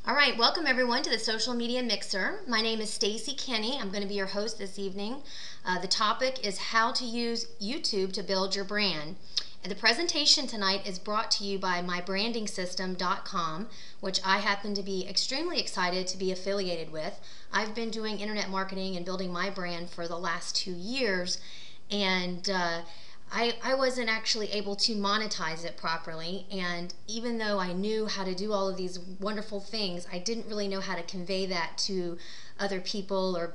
All right, welcome everyone to the Social Media Mixer. My name is Stacy Kenny. I'm going to be your host this evening. The topic is how to use YouTube to build your brand. And the presentation tonight is brought to you by mybranding.com, which I happen to be extremely excited to be affiliated with. I've been doing internet marketing and building my brand for the last 2 years, and I wasn't actually able to monetize it properly, and even though I knew how to do all of these wonderful things, I didn't really know how to convey that to other people or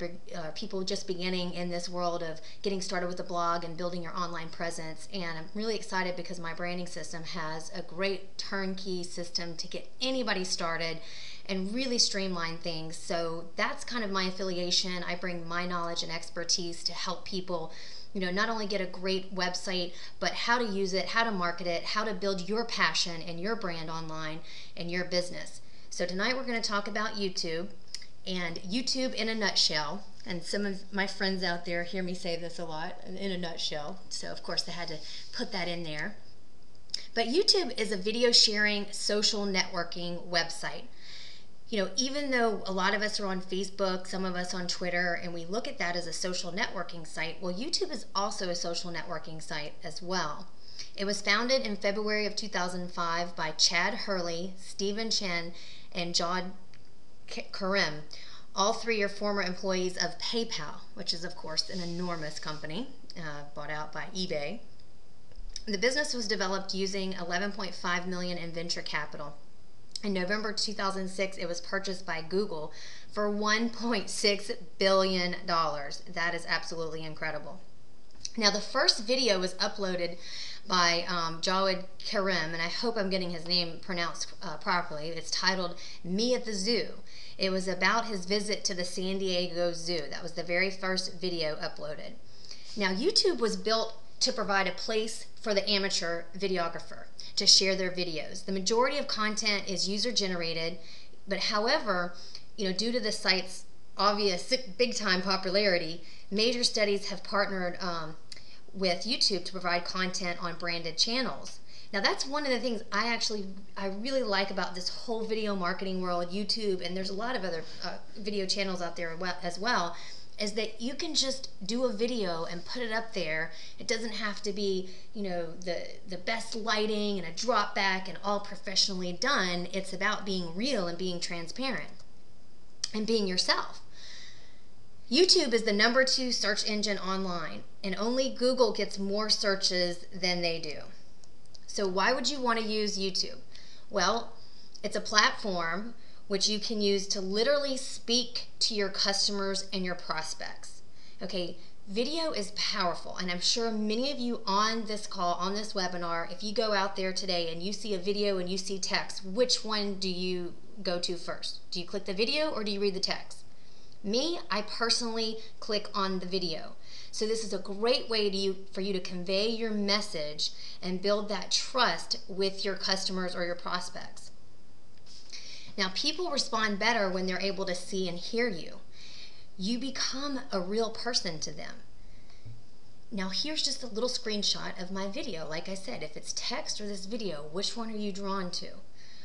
people just beginning in this world of getting started with a blog and building your online presence. And I'm really excited because my branding system has a great turnkey system to get anybody started and really streamline things. So that's kind of my affiliation. I bring my knowledge and expertise to help people not only get a great website, but how to use it, how to market it, how to build your passion and your brand online and your business. So tonight we're going to talk about YouTube, and YouTube in a nutshell. And some of my friends out there hear me say this a lot, in a nutshell. So of course I had to put that in there. But YouTube is a video sharing social networking website. Even though a lot of us are on Facebook, some of us on Twitter, and we look at that as a social networking site, well, YouTube is also a social networking site as well. It was founded in February of 2005 by Chad Hurley, Stephen Chen, and John Karim. All three are former employees of PayPal, which is, of course, an enormous company bought out by eBay. The business was developed using $11.5 million in venture capital. In November 2006, it was purchased by Google for $1.6 billion. That is absolutely incredible. Now, the first video was uploaded by Jawed Karim, and I hope I'm getting his name pronounced properly. It's titled Me at the Zoo. It was about his visit to the San Diego Zoo. That was the very first video uploaded. Now, YouTube was built to provide a place for the amateur videographer to share their videos. The majority of content is user-generated, but however, due to the site's obvious big-time popularity, major studies have partnered with YouTube to provide content on branded channels. Now, that's one of the things I really like about this whole video marketing world, YouTube, and there's a lot of other video channels out there as well, is that you can just do a video and put it up there. It doesn't have to be, the best lighting and a drop back and all professionally done. It's about being real and being transparent and being yourself. YouTube is the #2 search engine online, and only Google gets more searches than they do. So why would you want to use YouTube? Well, it's a platform which you can use to literally speak to your customers and your prospects. Okay, video is powerful, and I'm sure many of you on this call, on this webinar, if you go out there today and you see a video and you see text, which one do you go to first? Do you click the video or do you read the text? Me, I personally click on the video. So this is a great way for you to convey your message and build that trust with your customers or your prospects. Now, people respond better when they're able to see and hear you. You become a real person to them. Now, here's just a little screenshot of my video. Like I said, if it's text or this video, which one are you drawn to?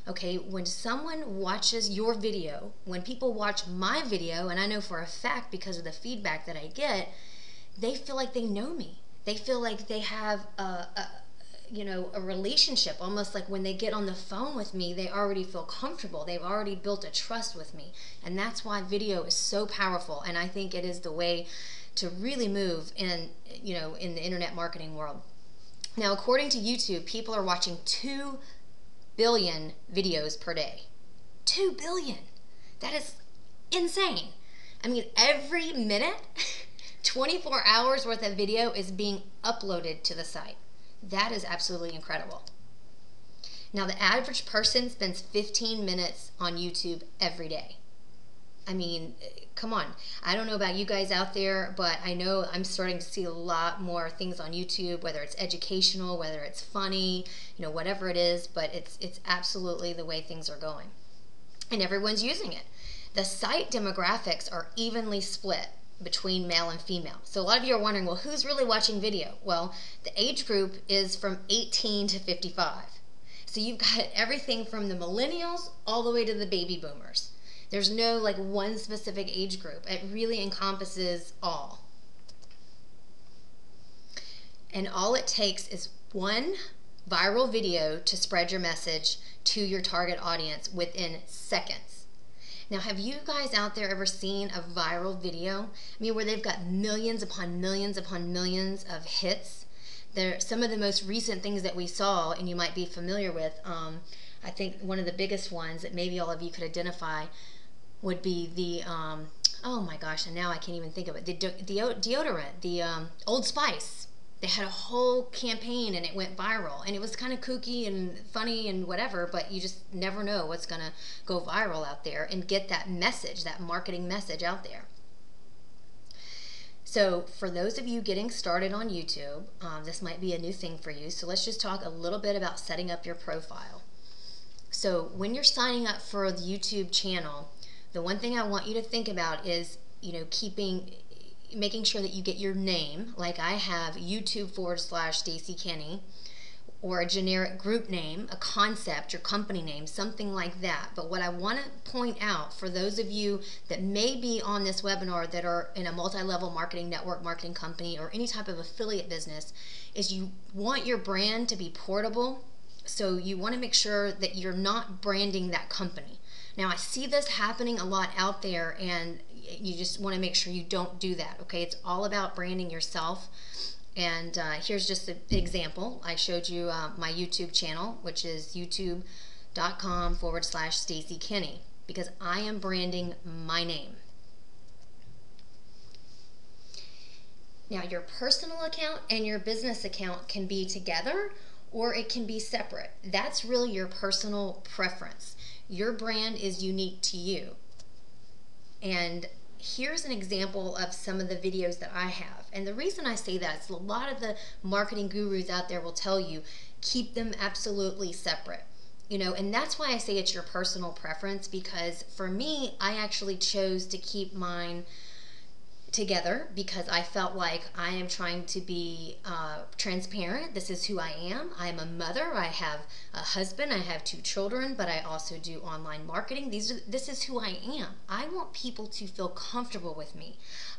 Okay, when someone watches your video, when people watch my video, and I know for a fact because of the feedback that I get, they feel like they know me. They feel like they have a relationship, almost like when they get on the phone with me, they already feel comfortable. They've already built a trust with me. And that's why video is so powerful. And I think it is the way to really move in the internet marketing world. Now, according to YouTube, people are watching 2 billion videos per day. 2 billion. That is insane. I mean, every minute, 24 hours worth of video is being uploaded to the site. That is absolutely incredible. Now, the average person spends 15 minutes on YouTube every day. I mean, come on. I don't know about you guys out there, but I know I'm starting to see a lot more things on YouTube, whether it's educational, whether it's funny, whatever it is, but it's absolutely the way things are going. And everyone's using it. The site demographics are evenly split between male and female. So a lot of you are wondering, well, who's really watching video? Well, the age group is from 18 to 55. So you've got everything from the millennials all the way to the baby boomers. There's no like one specific age group. It really encompasses all. And all it takes is one viral video to spread your message to your target audience within seconds. Now, have you guys out there ever seen a viral video? I mean, where they've got millions upon millions upon millions of hits? Some of the most recent things that we saw, and you might be familiar with, I think one of the biggest ones that maybe all of you could identify would be the, oh my gosh, and now I can't even think of it, the deodorant, the Old Spice. They had a whole campaign and it went viral, and it was kind of kooky and funny and whatever, but you just never know what's going to go viral out there and get that message, that marketing message out there. So for those of you getting started on YouTube, this might be a new thing for you. So let's just talk a little bit about setting up your profile. So when you're signing up for the YouTube channel, the one thing I want you to think about is, making sure that you get your name, like I have YouTube/Stacey Kenny, or a generic group name, a concept, your company name, something like that. But what I want to point out for those of you that may be on this webinar that are in a multi-level marketing network marketing company or any type of affiliate business is you want your brand to be portable. So you want to make sure that you're not branding that company. Now, I see this happening a lot out there, and you just want to make sure you don't do that, okay? It's all about branding yourself. And here's just an example. I showed you my YouTube channel, which is youtube.com/Stacey Kenny, because I am branding my name. Now, your personal account and your business account can be together, or it can be separate. That's really your personal preference. Your brand is unique to you. And here's an example of some of the videos that I have. And the reason I say that is a lot of the marketing gurus out there will tell you, keep them absolutely separate. And that's why I say it's your personal preference, because for me, I actually chose to keep mine together because I felt like I am trying to be transparent. This is who I am. I am a mother. I have a husband. I have 2 children, but I also do online marketing. This is who I am. I want people to feel comfortable with me.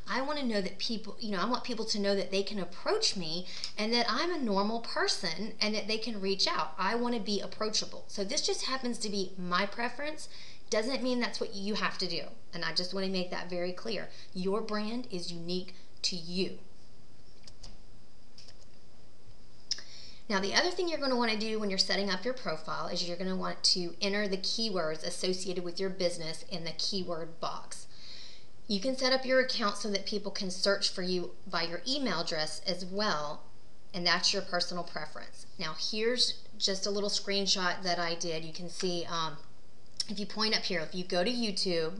I want to know that I want people to know that they can approach me and that I'm a normal person and that they can reach out. I want to be approachable. So this just happens to be my preference. Doesn't mean that's what you have to do. And I just want to make that very clear. Your brand is unique to you. Now, the other thing you're going to want to do when you're setting up your profile is you're going to want to enter the keywords associated with your business in the keyword box. You can set up your account so that people can search for you by your email address as well, and that's your personal preference. Now, here's just a little screenshot that I did. You can see if you point up here, if you go to YouTube,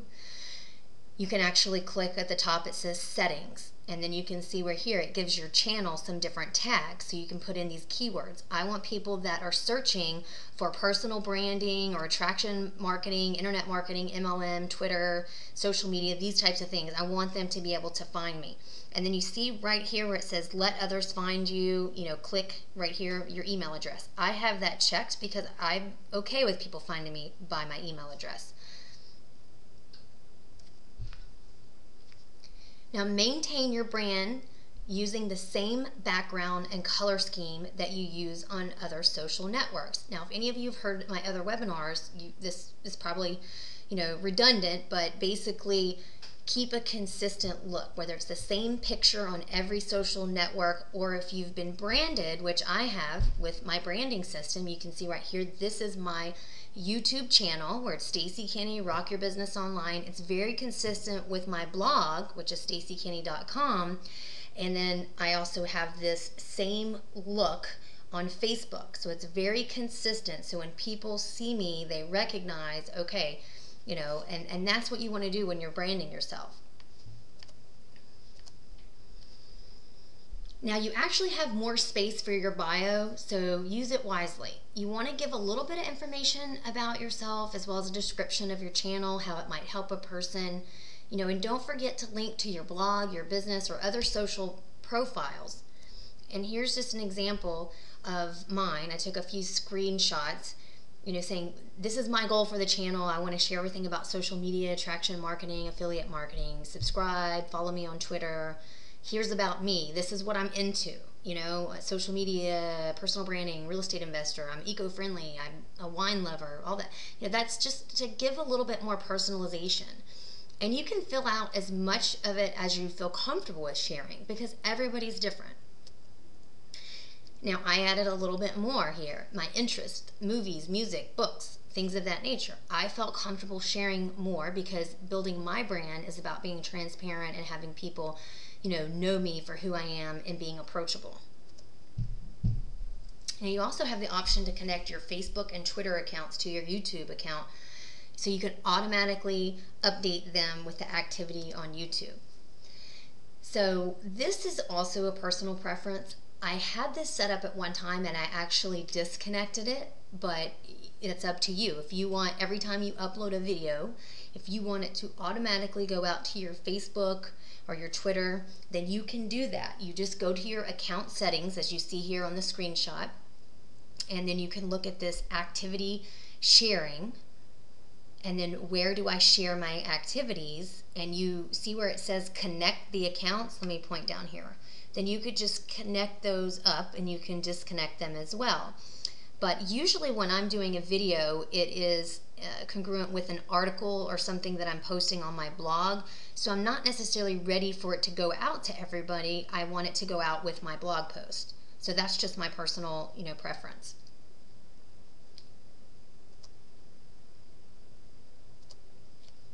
you can actually click at the top, it says settings, and then you can see where here it gives your channel some different tags, so you can put in these keywords. I want people that are searching for personal branding or attraction marketing, internet marketing, MLM, Twitter, social media, these types of things. I want them to be able to find me. And then you see right here where it says let others find you, click right here your email address. I have that checked because I'm okay with people finding me by my email address. Now, maintain your brand using the same background and color scheme that you use on other social networks. Now, if any of you have heard my other webinars, this is probably, redundant, but basically keep a consistent look, whether it's the same picture on every social network, or if you've been branded, which I have with my branding system. You can see right here, this is my YouTube channel where it's Stacey Kenny, Rock Your Business Online. It's very consistent with my blog, which is staceykenny.com. And then I also have this same look on Facebook. So it's very consistent. So when people see me, they recognize, okay, and that's what you want to do when you're branding yourself. Now, you actually have more space for your bio, so use it wisely. You want to give a little bit of information about yourself as well as a description of your channel, how it might help a person, and don't forget to link to your blog, your business, or other social profiles. And here's just an example of mine. I took a few screenshots, saying this is my goal for the channel. I want to share everything about social media, attraction marketing, affiliate marketing. Subscribe, follow me on Twitter. Here's about me. This is what I'm into. Social media, personal branding, real estate investor. I'm eco-friendly. I'm a wine lover. All that. That's just to give a little bit more personalization. And you can fill out as much of it as you feel comfortable with sharing, because everybody's different. Now, I added a little bit more here. My interest, movies, music, books, things of that nature. I felt comfortable sharing more because building my brand is about being transparent and having people, know me for who I am and being approachable. Now, you also have the option to connect your Facebook and Twitter accounts to your YouTube account, so you can automatically update them with the activity on YouTube. So this is also a personal preference. I had this set up at one time and I actually disconnected it, but it's up to you. If you want, every time you upload a video, if you want it to automatically go out to your Facebook or your Twitter, then you can do that. You just go to your account settings, as you see here on the screenshot, and then you can look at this activity sharing, and then where do I share my activities, and you see where it says connect the accounts. Let me point down here. Then you could just connect those up and you can disconnect them as well. But usually when I'm doing a video, it is congruent with an article or something that I'm posting on my blog. So I'm not necessarily ready for it to go out to everybody. I want it to go out with my blog post. So that's just my personal, preference.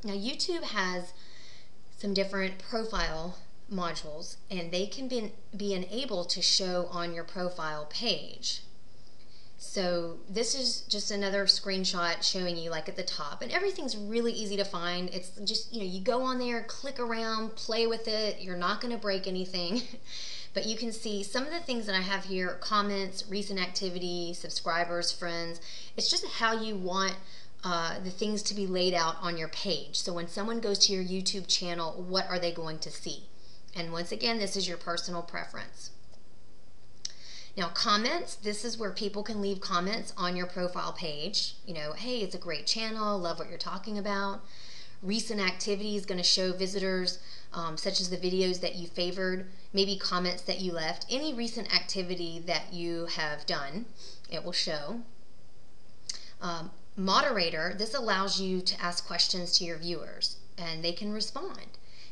Now, YouTube has some different profile modules, and they can be enabled to show on your profile page. So this is just another screenshot showing you, like, at the top, and everything's really easy to find. It's just, you go on there, click around, play with it. You're not going to break anything. But you can see some of the things that I have here: comments, recent activity, subscribers, friends. It's just how you want the things to be laid out on your page. So when someone goes to your YouTube channel, what are they going to see? And once again, this is your personal preference. Now, comments, this is where people can leave comments on your profile page. Hey, it's a great channel, love what you're talking about. Recent activity is going to show visitors, such as the videos that you favored, maybe comments that you left. Any recent activity that you have done, it will show. Moderator, this allows you to ask questions to your viewers and they can respond.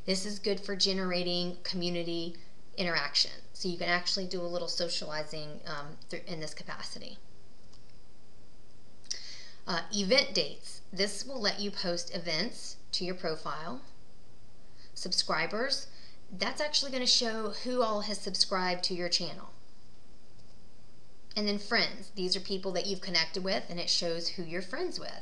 This is good for generating community interaction. So you can actually do a little socializing in this capacity. Event dates. This will let you post events to your profile. Subscribers. That's actually going to show who all has subscribed to your channel. And then friends. These are people that you've connected with, and it shows who you're friends with.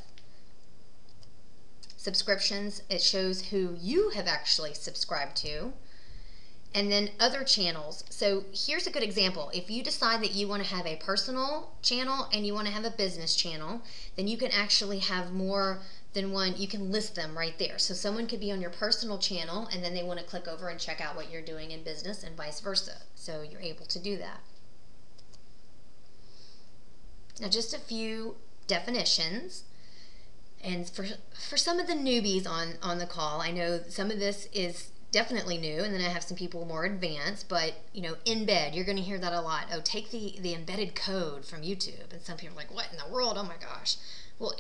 Subscriptions, it shows who you have actually subscribed to. And then other channels. So here's a good example. If you decide that you want to have a personal channel and you want to have a business channel, then you can actually have more than one. You can list them right there. So someone could be on your personal channel and then they want to click over and check out what you're doing in business, and vice versa. So you're able to do that. Now, just a few definitions. And for some of the newbies on the call, I know some of this is definitely new, and then I have some people more advanced, but embed, you're going to hear that a lot. Oh, take the embedded code from YouTube. And some people are like, what in the world? Oh my gosh. Well,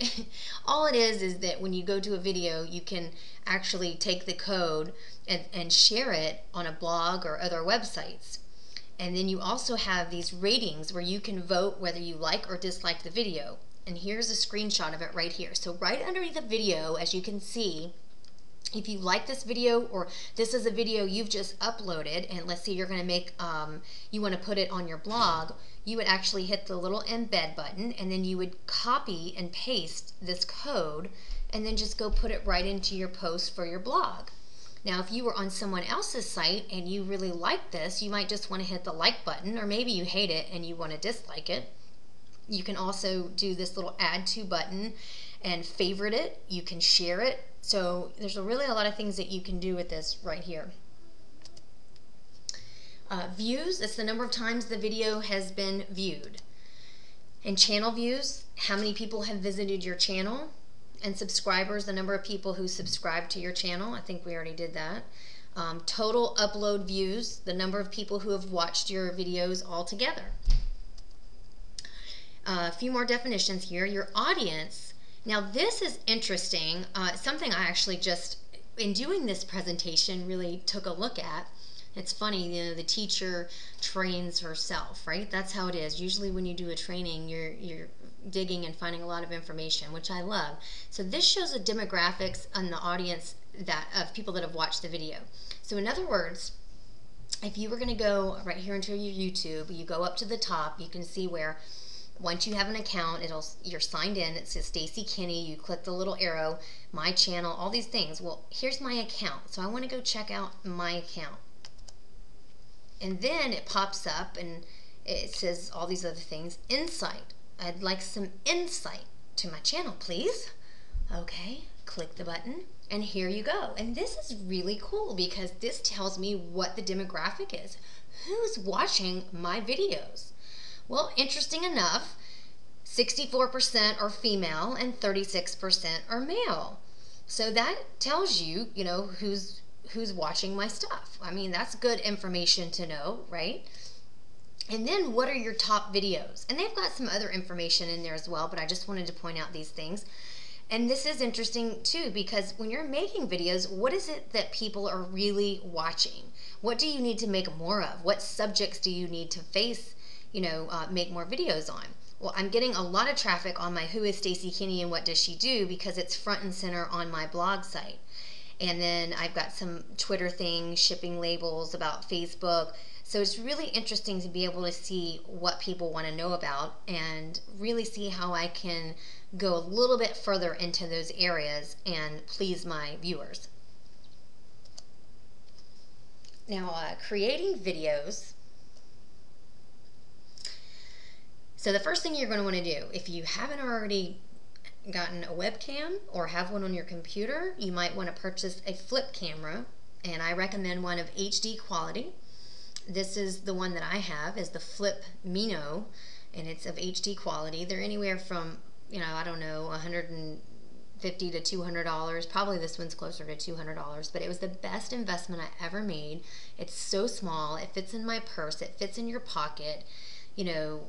all it is that when you go to a video, you can actually take the code and share it on a blog or other websites. And then you also have these ratings where you can vote whether you like or dislike the video. And here's a screenshot of it right here. So right underneath the video, as you can see, if you like this video, or this is a video you've just uploaded, and let's say you're going to make, you want to put it on your blog, you would actually hit the little embed button, and then you would copy and paste this code, and then just go put it right into your post for your blog. Now, if you were on someone else's site and you really like this, you might just want to hit the like button, or maybe you hate it and you want to dislike it. You can also do this little add to button and favorite it. You can share it. So there's really a lot of things that you can do with this right here. Views, it's the number of times the video has been viewed. And channel views, how many people have visited your channel. And subscribers, the number of people who subscribe to your channel. I think we already did that. Total upload views, the number of people who have watched your videos all together. A few more definitions here. Your audience. Now this is interesting. Something I actually just, in doing this presentation, really took a look at. It's funny, you know, the teacher trains herself, right? That's how it is. Usually when you do a training, you're digging and finding a lot of information, which I love. So this shows the demographics on the audience of people that have watched the video. So in other words, if you were going to go right here into your YouTube, you go up to the top, you can see where once you have an account, you're signed in. It says Stacy Kinney. You click the little arrow, my channel, all these things. Well, here's my account. So I want to go check out my account. And then it pops up and it says all these other things. Insight. I'd like some insight to my channel, please. Okay, click the button and here you go. And this is really cool because this tells me what the demographic is. Who's watching my videos? Well, interesting enough, 64% are female and 36% are male. So that tells you, you know, who's watching my stuff. I mean, that's good information to know, right? And then what are your top videos? And they've got some other information in there as well, but I just wanted to point out these things. And this is interesting too, because when you're making videos, what is it that people are really watching? What do you need to make more of? What subjects do you need to make more videos on? Well, I'm getting a lot of traffic on my Who is Stacy Kinney and What Does She Do, because it's front and center on my blog site. And then I've got some Twitter things, shipping labels, about Facebook. So it's really interesting to be able to see what people want to know about and really see how I can go a little bit further into those areas and please my viewers. Now, creating videos. So the first thing you're going to want to do, if you haven't already gotten a webcam or have one on your computer, you might want to purchase a flip camera, and I recommend one of HD quality. This is the one that I have, is the Flip Mino, and it's of HD quality. They're anywhere from, I don't know, $150 to $200. Probably this one's closer to $200, but it was the best investment I ever made. It's so small, it fits in my purse, it fits in your pocket.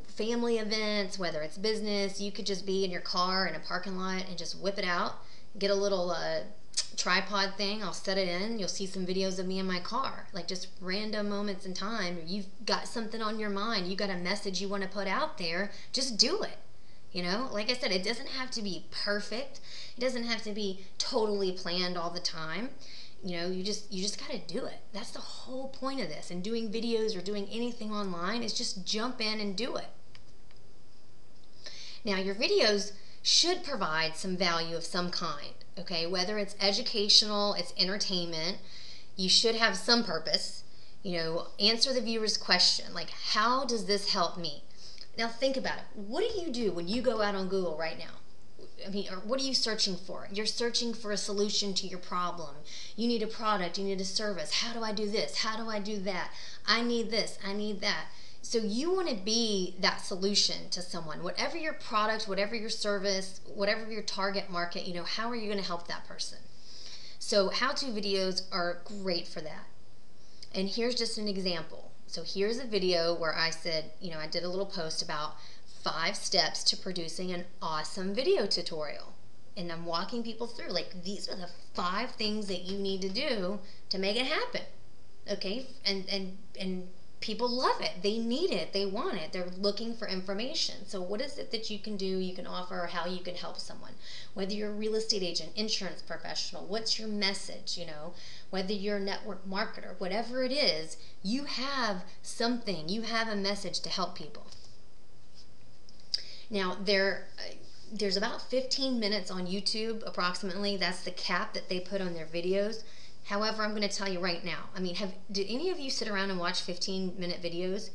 Family events, whether it's business, you could just be in your car in a parking lot and just whip it out, get a little tripod thing, I'll set it in, you'll see some videos of me in my car, like just random moments in time. You've got something on your mind, you got a message you want to put out there, just do it. Like I said, it doesn't have to be perfect, it doesn't have to be totally planned all the time. You just got to do it. That's the whole point of this. And doing videos or doing anything online is just jump in and do it. Now, your videos should provide some value of some kind, okay? Whether it's educational, it's entertainment, you should have some purpose. Answer the viewer's question, like, how does this help me? Now, think about it. What do you do when you go out on Google right now? What are you searching for? You're searching for a solution to your problem. You need a product, you need a service. How do I do this? How do I do that? I need this, I need that. So you want to be that solution to someone. Whatever your product, whatever your service, whatever your target market, how are you going to help that person? So how-to videos are great for that. And here's just an example. So here's a video where I said, I did a little post about 5 steps to producing an awesome video tutorial. And I'm walking people through, like, these are the 5 things that you need to do to make it happen. Okay? And people love it. They need it. They want it. They're looking for information. So what is it that you can do, you can offer, or how you can help someone? Whether you're a real estate agent, insurance professional, what's your message, whether you're a network marketer, whatever it is, you have something, you have a message to help people. Now, there's about 15 minutes on YouTube, approximately. That's the cap that they put on their videos. However, I'm going to tell you right now, did any of you sit around and watch 15-minute videos?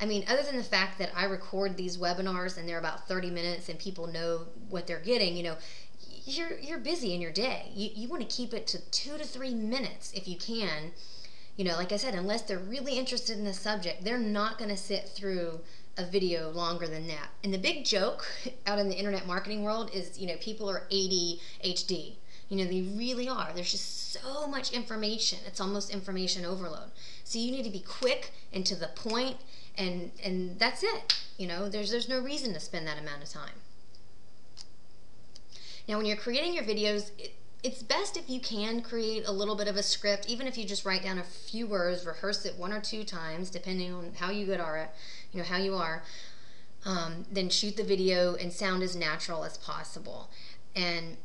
Other than the fact that I record these webinars and they're about 30 minutes and people know what they're getting, you're busy in your day. You want to keep it to 2 to 3 minutes if you can. Like I said, unless they're really interested in the subject, they're not going to sit through a video longer than that. And the big joke out in the internet marketing world is, people are ADHD. They really are. There's just so much information. It's almost information overload. So you need to be quick and to the point, and that's it. There's no reason to spend that amount of time. Now, when you're creating your videos, it's best if you can create a little bit of a script, even if you just write down a few words, rehearse it 1 or 2 times, depending on how you good are, how you are. Then shoot the video and sound as natural as possible. And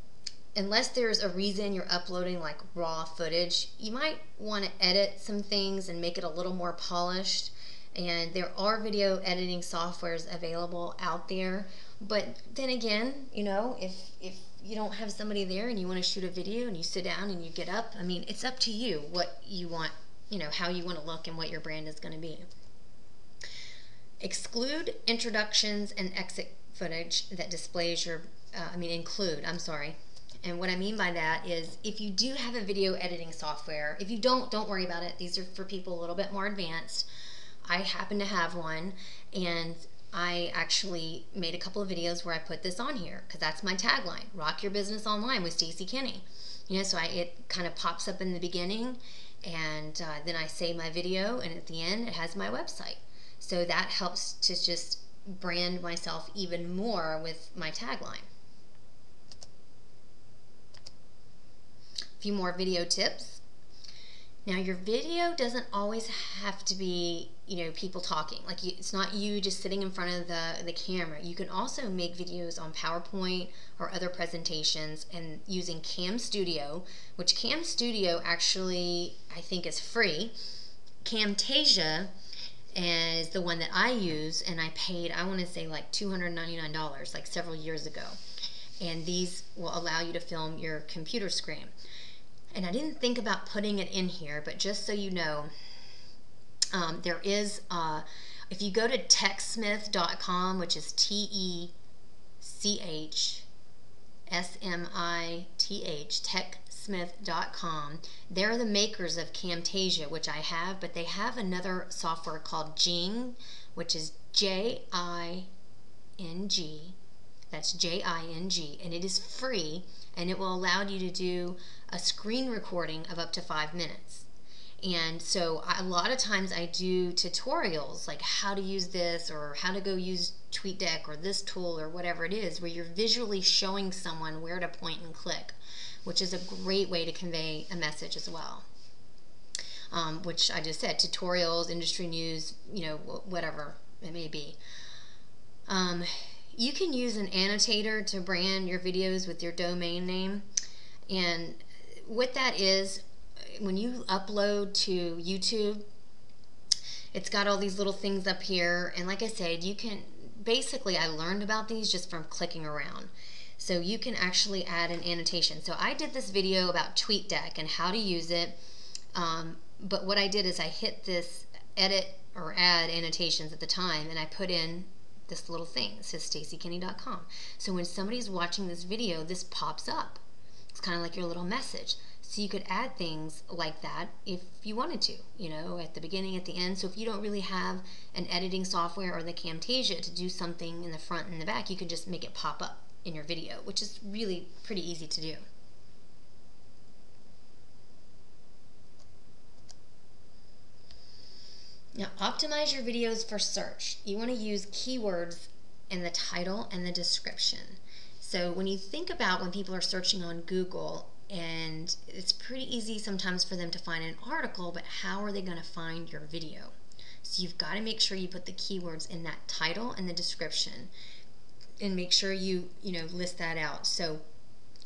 unless there's a reason you're uploading like raw footage, you might want to edit some things and make it a little more polished. And there are video editing softwares available out there. But then again, if you don't have somebody there and you want to shoot a video and you sit down and you get up, it's up to you what you want, how you want to look and what your brand is going to be. Exclude introductions and exit footage that displays your, include, And what I mean by that is, if you do have a video editing software, if you don't worry about it. These are for people a little bit more advanced. I happen to have one, and I actually made a couple of videos where I put this on here, because that's my tagline, Rock Your Business Online with Stacey Kenny. So it kind of pops up in the beginning, and then I say my video, and at the end it has my website. So that helps to just brand myself even more with my tagline. A few more video tips. Now, your video doesn't always have to be, people talking. It's not you just sitting in front of the camera. You can also make videos on PowerPoint or other presentations and using Cam Studio, which Cam Studio actually, I think, is free. Camtasia is the one that I use, and I paid, I want to say like $299, like several years ago. And these will allow you to film your computer screen. And I didn't think about putting it in here, but just so you know, there is, if you go to techsmith.com, which is TECHSMITH, techsmith.com, they're the makers of Camtasia, which I have, but they have another software called Jing, which is Jing, that's Jing, and it is free, and it will allow you to do a screen recording of up to 5 minutes. And so a lot of times I do tutorials like how to use this, or how to go use TweetDeck or this tool or whatever it is, where you're visually showing someone where to point and click, which is a great way to convey a message as well. Which I just said, tutorials, industry news, whatever it may be. You can use an annotator to brand your videos with your domain name. And what that is, when you upload to YouTube, it's got all these little things up here. And like I said, you can, basically I learned about these just from clicking around. So you can actually add an annotation. So I did this video about TweetDeck and how to use it. But what I did is I hit this edit or add annotations at the time, and I put in this little thing. It says StaceyKenny.com. So when somebody's watching this video, this pops up. It's kind of like your little message. So you could add things like that if you wanted to, at the beginning, at the end. So if you don't really have an editing software or the Camtasia to do something in the front and the back, you can just make it pop up in your video, which is really pretty easy to do. Now, optimize your videos for search. You want to use keywords in the title and the description. So when you think about when people are searching on Google, and it's pretty easy sometimes for them to find an article, but how are they going to find your video? So you've got to make sure you put the keywords in that title and the description, and make sure you list that out. So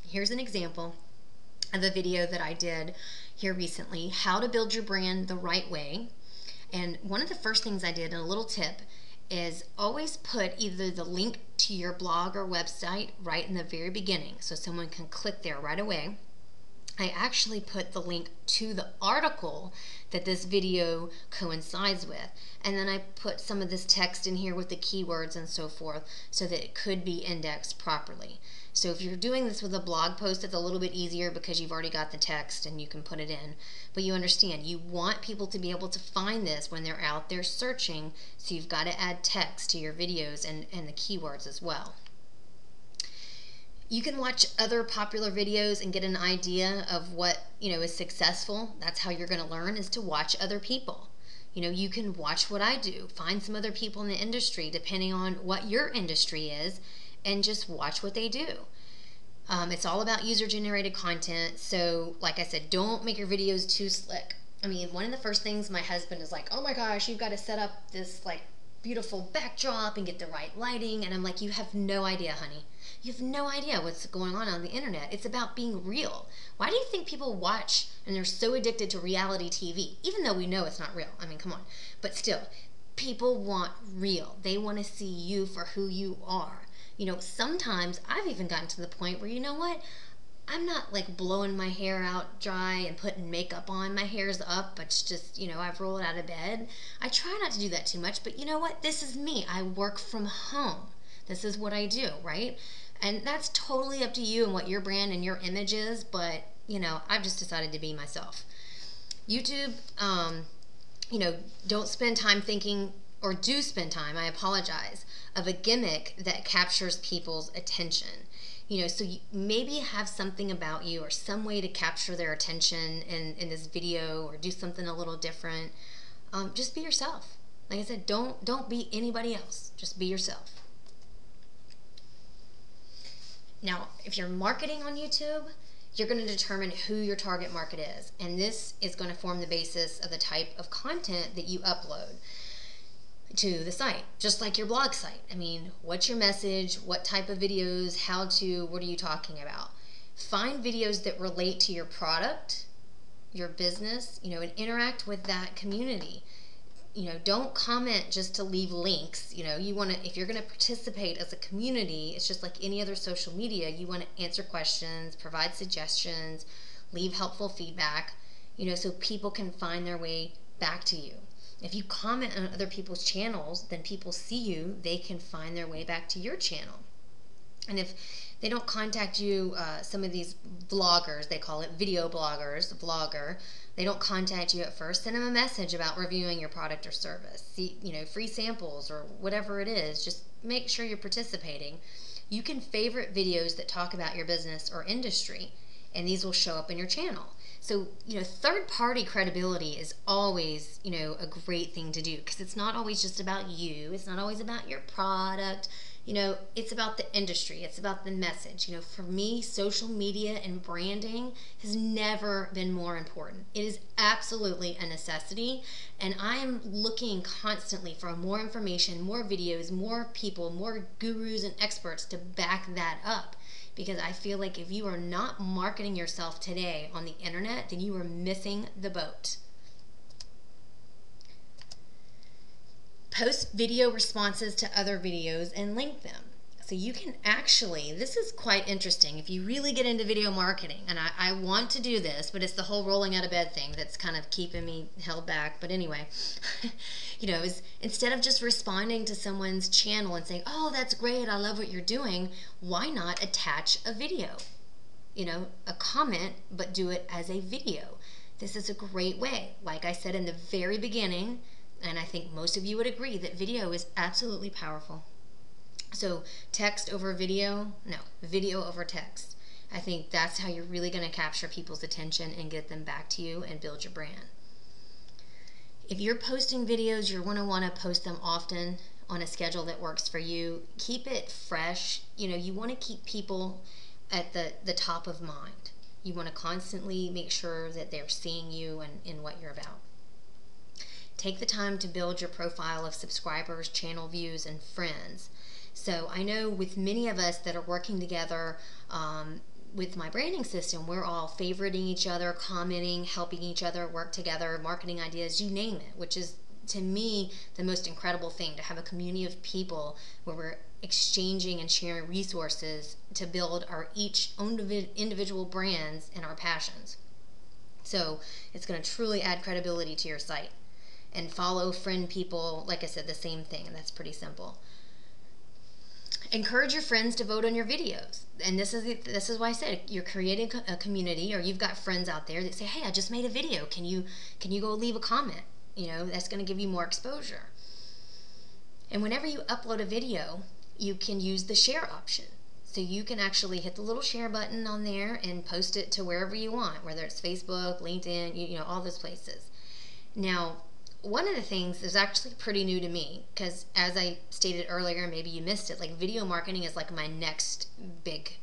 here's an example of a video that I did here recently, how to build your brand the right way. And one of the first things I did, and a little tip, is always put either the link to your blog or website right in the very beginning so someone can click there right away. I actually put the link to the article that this video coincides with, and then I put some of this text in here with the keywords and so forth so that it could be indexed properly. So if you're doing this with a blog post, it's a little bit easier because you've already got the text and you can put it in. But you understand, you want people to be able to find this when they're out there searching, so you've got to add text to your videos and the keywords as well. You can watch other popular videos and get an idea of what, is successful. That's how you're going to learn, is to watch other people. You can watch what I do, find some other people in the industry, depending on what your industry is, and just watch what they do. It's all about user-generated content. So, like I said, don't make your videos too slick. I mean, one of the first things my husband is like, oh my gosh, you've got to set up this beautiful backdrop and get the right lighting. And I'm like, you have no idea, honey. You have no idea what's going on the internet. It's about being real. Why do you think people watch and they're so addicted to reality TV? Even though we know it's not real. I mean, come on. But still, people want real. They want to see you for who you are. Sometimes I've even gotten to the point where, you know what? I'm not blowing my hair out dry and putting makeup on. My hair's up. It's just, I've rolled out of bed. I try not to do that too much, but you know what? This is me. I work from home. This is what I do, right? And that's totally up to you and what your brand and your image is, but, I've just decided to be myself. YouTube, don't spend time thinking, or do spend time, I apologize, of a gimmick that captures people's attention. So you maybe have something about you or some way to capture their attention in this video, or do something a little different. Just be yourself. Like I said, don't be anybody else. Just be yourself. Now, if you're marketing on YouTube, you're going to determine who your target market is. And this is going to form the basis of the type of content that you upload to the site, just like your blog site. I mean, what's your message? What type of videos? How to? What are you talking about? Find videos that relate to your product, your business, and interact with that community. Don't comment just to leave links. You want to, if you're going to participate as a community, it's just like any other social media. You want to answer questions, provide suggestions, leave helpful feedback, so people can find their way back to you. If you comment on other people's channels, then people see you, they can find their way back to your channel. And if they don't contact you, some of these vloggers, they call it video bloggers, vlogger, they don't contact you at first, send them a message about reviewing your product or service. See, free samples or whatever it is, just make sure you're participating. You can favorite videos that talk about your business or industry, and these will show up in your channel. So, third-party credibility is always, a great thing to do, because it's not always just about you. It's not always about your product. It's about the industry. It's about the message. For me, social media and branding has never been more important. It is absolutely a necessity, and I am looking constantly for more information, more videos, more people, more gurus and experts to back that up. Because I feel like if you are not marketing yourself today on the internet, then you are missing the boat. Post video responses to other videos and link them. So you can actually, this is quite interesting, if you really get into video marketing, and I want to do this, but it's the whole rolling out of bed thing that's kind of keeping me held back. But anyway, is instead of just responding to someone's channel and saying, oh, that's great, I love what you're doing, why not attach a video? A comment, but do it as a video. This is a great way. Like I said in the very beginning, and I think most of you would agree, that video is absolutely powerful. So text over video? No, video over text. I think that's how you're really going to capture people's attention and get them back to you and build your brand. If you're posting videos, you're going to want to post them often on a schedule that works for you. Keep it fresh. You want to keep people at the top of mind. You want to constantly make sure that they're seeing you and what you're about. Take the time to build your profile of subscribers, channel views, and friends. So I know with many of us that are working together with my branding system, we're all favoriting each other, commenting, helping each other work together, marketing ideas, you name it, which is, to me, the most incredible thing, to have a community of people where we're exchanging and sharing resources to build our each own individual brands and our passions. So it's going to truly add credibility to your site. And follow friend people, like I said, the same thing, and that's pretty simple. Encourage your friends to vote on your videos. And this is why I said you're creating a community, or you've got friends out there that say, hey, I just made a video. Can you go leave a comment? That's going to give you more exposure. And whenever you upload a video, you can use the share option. So you can actually hit the little share button on there and post it to wherever you want, whether it's Facebook, LinkedIn, all those places. Now, one of the things is actually pretty new to me, because as I stated earlier, maybe you missed it, like video marketing is like my next big,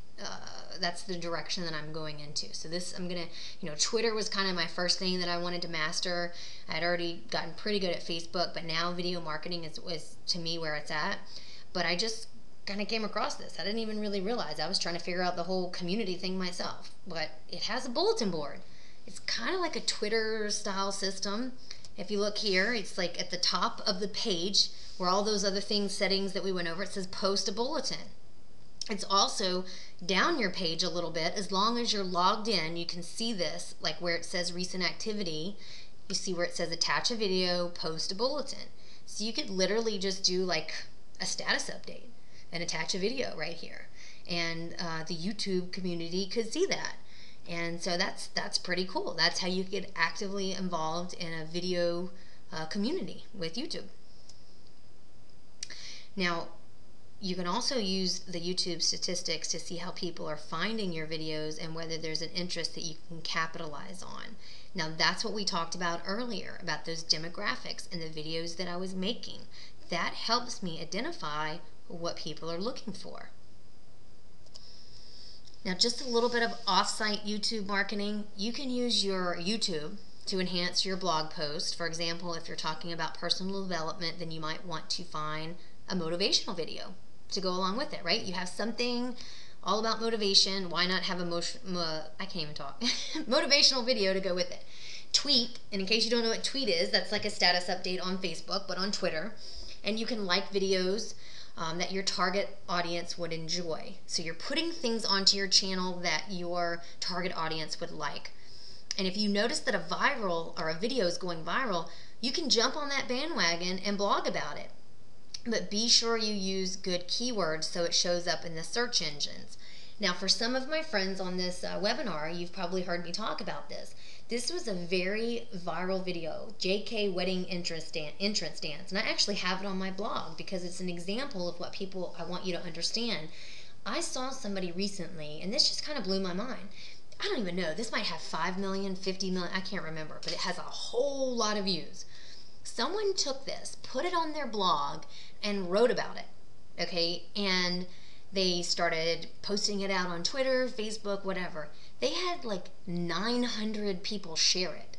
that's the direction that I'm going into. So I'm going to, Twitter was kind of my first thing that I wanted to master. I had already gotten pretty good at Facebook, but now video marketing is to me where it's at. But I just kind of came across this. I didn't even really realize. I was trying to figure out the whole community thing myself. But it has a bulletin board. It's kind of like a Twitter style system. If you look here, it's like at the top of the page where all those other settings that we went over, it says post a bulletin. It's also down your page a little bit. As long as you're logged in, you can see this, like where it says recent activity. You see where it says attach a video, post a bulletin. So you could literally just do like a status update and attach a video right here. And the YouTube community could see that. And so that's pretty cool. That's how you get actively involved in a video community with YouTube. Now, you can also use the YouTube statistics to see how people are finding your videos and whether there's an interest that you can capitalize on. Now, that's what we talked about earlier, about those demographics and the videos that I was making. That helps me identify what people are looking for. Now, just a little bit of off-site YouTube marketing. You can use your YouTube to enhance your blog post. For example, if you're talking about personal development, then you might want to find a motivational video to go along with it, right? You have something all about motivation. Why not have I can't even talk. Motivational video to go with it. Tweet, and in case you don't know what tweet is, that's like a status update on Facebook, but on Twitter. And you can like videos that your target audience would enjoy. So you're putting things onto your channel that your target audience would like. And if you notice that a video is going viral, you can jump on that bandwagon and blog about it. But be sure you use good keywords so it shows up in the search engines. Now, for some of my friends on this webinar, you've probably heard me talk about this. This was a very viral video, JK Wedding entrance dance. And I actually have it on my blog because it's an example of what I want you to understand. I saw somebody recently, and this just kind of blew my mind. I don't even know, this might have 5 million, 50 million, I can't remember, but it has a whole lot of views. Someone took this, put it on their blog, and wrote about it, okay? And they started posting it out on Twitter, Facebook, whatever. They had like 900 people share it.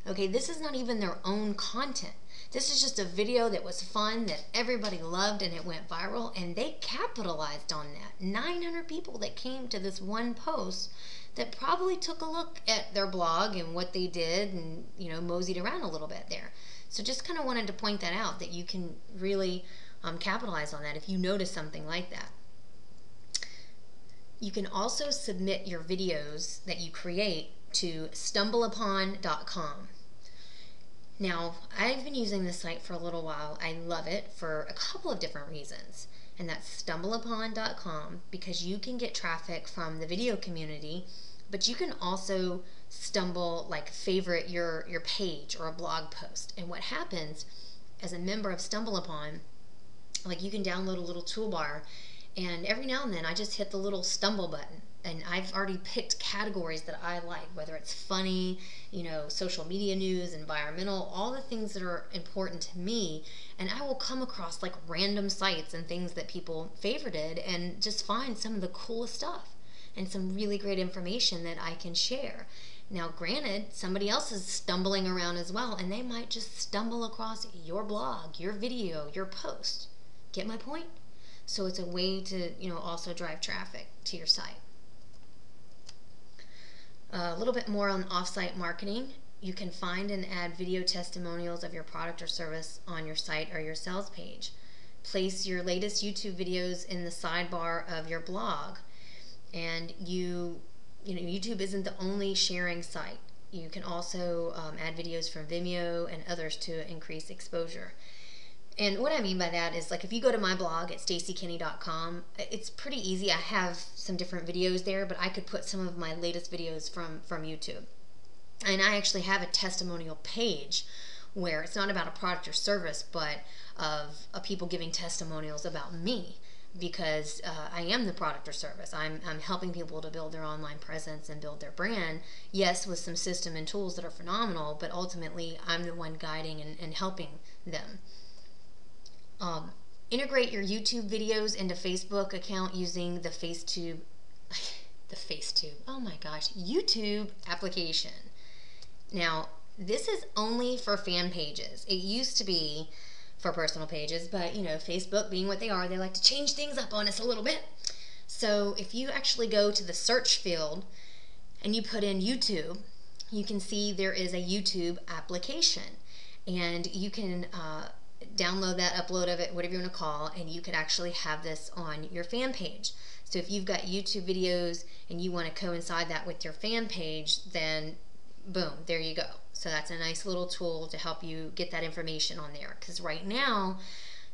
Okay, this is not even their own content. This is just a video that was fun, that everybody loved, and it went viral, and they capitalized on that. 900 people that came to this one post that probably took a look at their blog and what they did and, moseyed around a little bit there. So just kind of wanted to point that out, that you can really capitalize on that if you notice something like that. You can also submit your videos that you create to stumbleupon.com. Now, I've been using this site for a little while. I love it for a couple of different reasons. And that's stumbleupon.com because you can get traffic from the video community, but you can also favorite your page or a blog post. And what happens as a member of StumbleUpon, like you can download a little toolbar, and every now and then I just hit the little stumble button, and I've already picked categories that I like, whether it's funny, social media news, environmental, all the things that are important to me, and I will come across like random sites and things that people favorited and just find some of the coolest stuff and some really great information that I can share. Now, granted, somebody else is stumbling around as well, and they might just stumble across your blog, your video, your post. Get my point? So it's a way to, also drive traffic to your site. A little bit more on off-site marketing. You can find and add video testimonials of your product or service on your site or your sales page. Place your latest YouTube videos in the sidebar of your blog. And YouTube isn't the only sharing site. You can also add videos from Vimeo and others to increase exposure. And what I mean by that is, like, if you go to my blog at staceykenny.com, it's pretty easy. I have some different videos there, but I could put some of my latest videos from YouTube. And I actually have a testimonial page where it's not about a product or service, but of people giving testimonials about me, because I am the product or service. I'm helping people to build their online presence and build their brand, yes, with some system and tools that are phenomenal, but ultimately I'm the one guiding and helping them. Integrate your YouTube videos into Facebook account using the YouTube application. Now, this is only for fan pages. It used to be for personal pages, but you know, Facebook being what they are, they like to change things up on us a little bit. So if you actually go to the search field and you put in YouTube, you can see there is a YouTube application, and you can download that, upload of it, whatever you want to call, and you could actually have this on your fan page. So if you've got YouTube videos and you want to coincide that with your fan page, then boom, there you go. So that's a nice little tool to help you get that information on there. Because right now,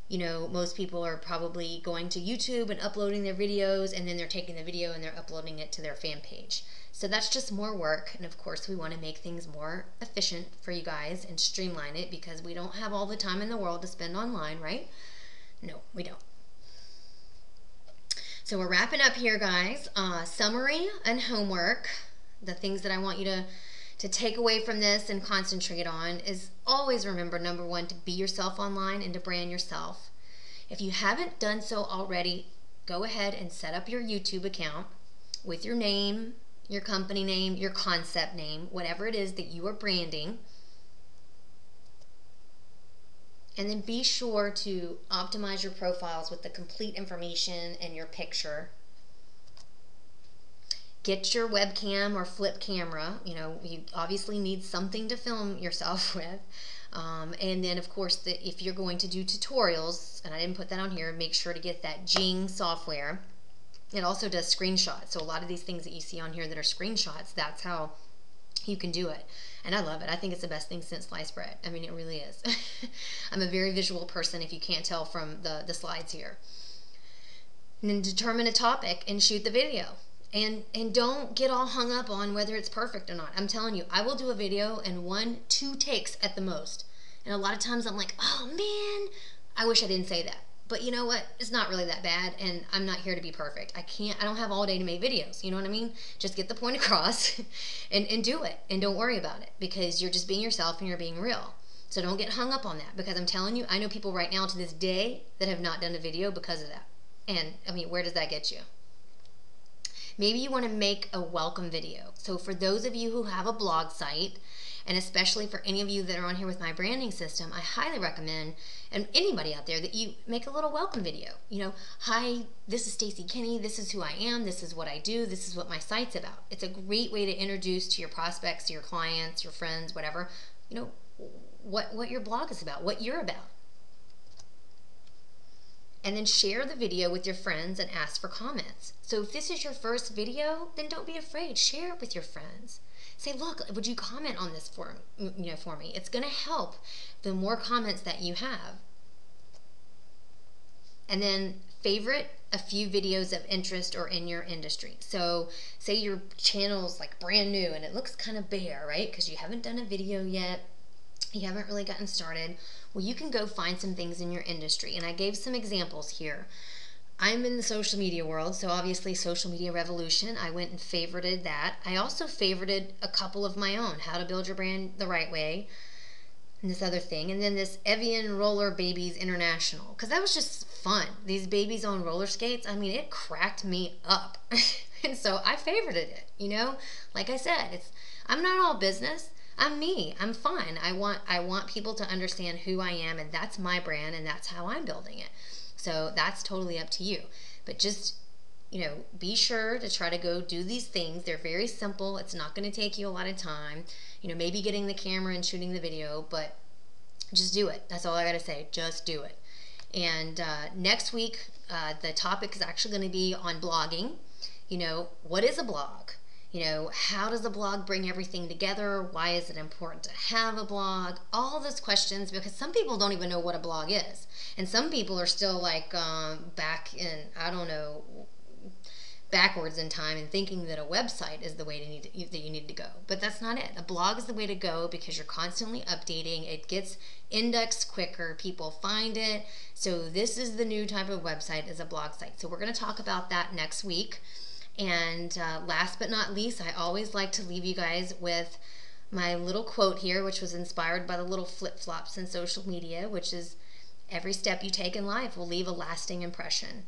you know, most people are probably going to YouTube and uploading their videos, and then they're taking the video and they're uploading it to their fan page. So that's just more work, and of course we want to make things more efficient for you guys and streamline it, because we don't have all the time in the world to spend online, right? No, we don't. So we're wrapping up here, guys. Summary and homework, the things that I want you to take away from this and concentrate on is always remember, number one, to be yourself online and to brand yourself. If you haven't done so already, go ahead and set up your YouTube account with your name, your company name, your concept name, whatever it is that you are branding. And then be sure to optimize your profiles with the complete information and your picture. Get your webcam or flip camera. You know, you obviously need something to film yourself with. And then, of course, if you're going to do tutorials, and I didn't put that on here, make sure to get that Jing software. It also does screenshots. So a lot of these things that you see on here that are screenshots, that's how you can do it. And I love it. I think it's the best thing since sliced bread. I mean, it really is. I'm a very visual person, if you can't tell from the slides here. And then determine a topic and shoot the video. And don't get all hung up on whether it's perfect or not. I'm telling you, I will do a video in 1-2 takes at the most. And a lot of times I'm like, oh man, I wish I didn't say that. But you know what? It's not really that bad, and I'm not here to be perfect. I don't have all day to make videos. You know what I mean? Just get the point across and do it. And don't worry about it, because you're just being yourself and you're being real. So don't get hung up on that, because I'm telling you, I know people right now to this day that have not done a video because of that. And I mean, where does that get you? Maybe you want to make a welcome video. So for those of you who have a blog site, and especially for any of you that are on here with my branding system, I highly recommend, and anybody out there, that you make a little welcome video. You know, hi, this is Stacey Kenny, this is who I am, this is what I do, this is what my site's about. It's a great way to introduce to your prospects, to your clients, your friends, whatever, you know, what your blog is about, what you're about. And then share the video with your friends and ask for comments. So if this is your first video, then don't be afraid. Share it with your friends. Say, look, would you comment on this for me? It's going to help the more comments that you have. And then favorite a few videos of interest or in your industry. So say your channel's like brand new and it looks kind of bare, right? Because you haven't done a video yet. You haven't really gotten started. Well, you can go find some things in your industry. And I gave some examples here. I'm in the social media world, so obviously Social Media Revolution, I went and favorited that. I also favorited a couple of my own, How to Build Your Brand the Right Way, and this other thing. And then this Evian Roller Babies International, because that was just fun. These babies on roller skates, I mean, it cracked me up. And so I favorited it, you know? Like I said, I'm not all business. I'm me. I'm fun. I want people to understand who I am, and that's my brand, and that's how I'm building it. So that's totally up to you. But just, you know, be sure to try to go do these things. They're very simple. It's not going to take you a lot of time. You know, maybe getting the camera and shooting the video, but just do it. That's all I got to say. Just do it. And next week, the topic is actually going to be on blogging. You know, what is a blog? How does a blog bring everything together? Why is it important to have a blog? All those questions, because some people don't even know what a blog is. And some people are still like back in, I don't know, backwards in time and thinking that a website is the way that you need to go. But that's not it. A blog is the way to go because you're constantly updating. It gets indexed quicker. People find it. So this is the new type of website, is a blog site. So we're going to talk about that next week. And last but not least, I always like to leave you guys with my little quote here, which was inspired by the little flip-flops in social media, which is, every step you take in life will leave a lasting impression.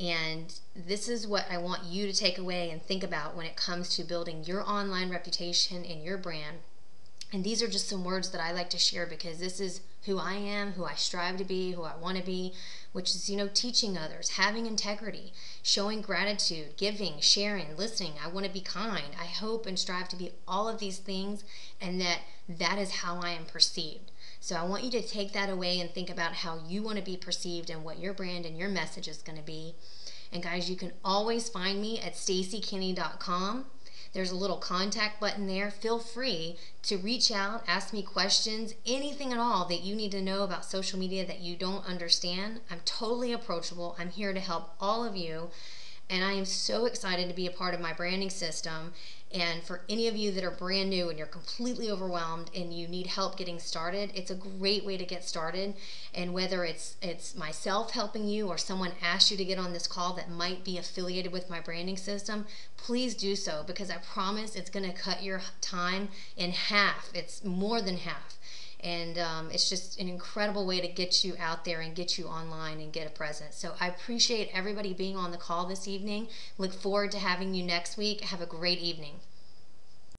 And this is what I want you to take away and think about when it comes to building your online reputation and your brand. And these are just some words that I like to share because this is who I am, who I strive to be, who I want to be, which is, teaching others, having integrity, showing gratitude, giving, sharing, listening. I want to be kind. I hope and strive to be all of these things, and that is how I am perceived. So I want you to take that away and think about how you want to be perceived and what your brand and your message is going to be. And guys, you can always find me at stacykenny.com. There's a little contact button there. Feel free to reach out, ask me questions, anything at all that you need to know about social media that you don't understand. I'm totally approachable. I'm here to help all of you. And I am so excited to be a part of my branding system. And for any of you that are brand new and you're completely overwhelmed and you need help getting started, it's a great way to get started. And whether it's myself helping you or someone asked you to get on this call that might be affiliated with my branding system, please do so, because I promise it's going to cut your time in half. It's more than half. And it's just an incredible way to get you out there and get you online and get a presence. So I appreciate everybody being on the call this evening. Look forward to having you next week. Have a great evening.